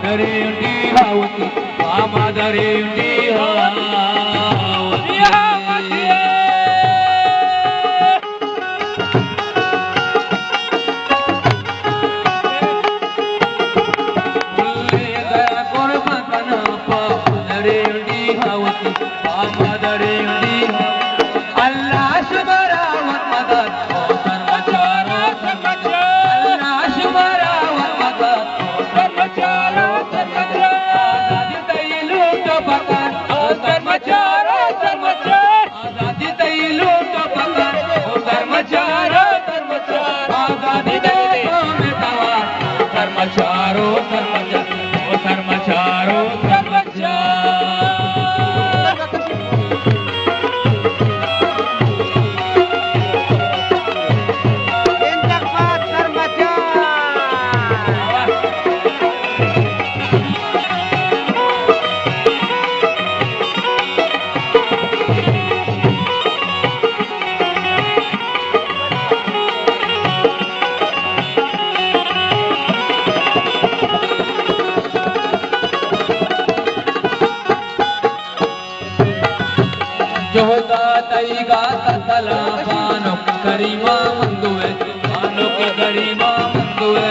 मादरे उंडी हावती मादरे उंडी हावती गरिमा मंदुए मानो के गरिमा मंदुए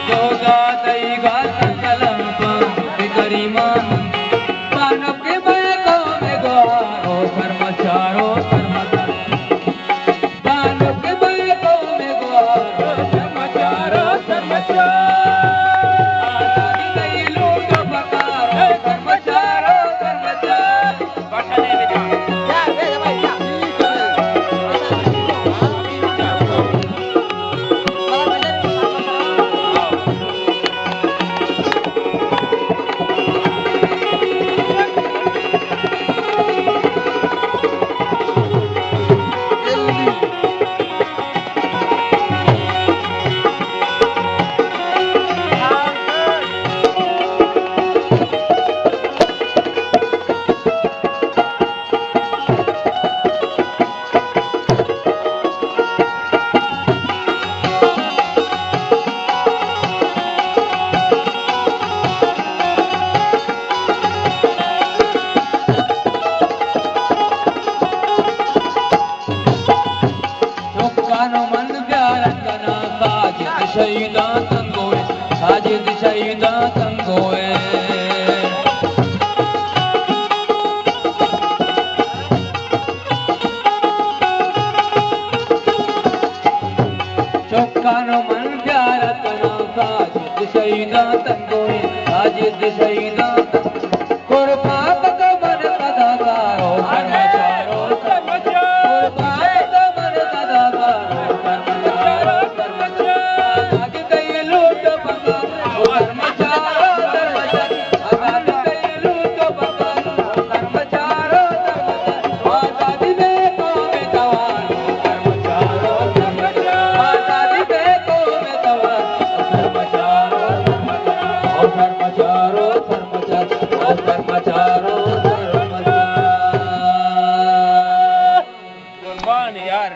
जोगा दई गाता कलम पर गरिमा मानो के बैगो में गारो कर्मचारो मानो के बैगो में गारो कर्मचारो शहीदा तंगोए साजिद शहीदा तंगोए चौकानो मन प्यारा तना साजिद शहीदा तंगोए साजिद शहीदा कुर्बान का मन कदागारो कर्मचारो कुर्बान का मन कदागारो यार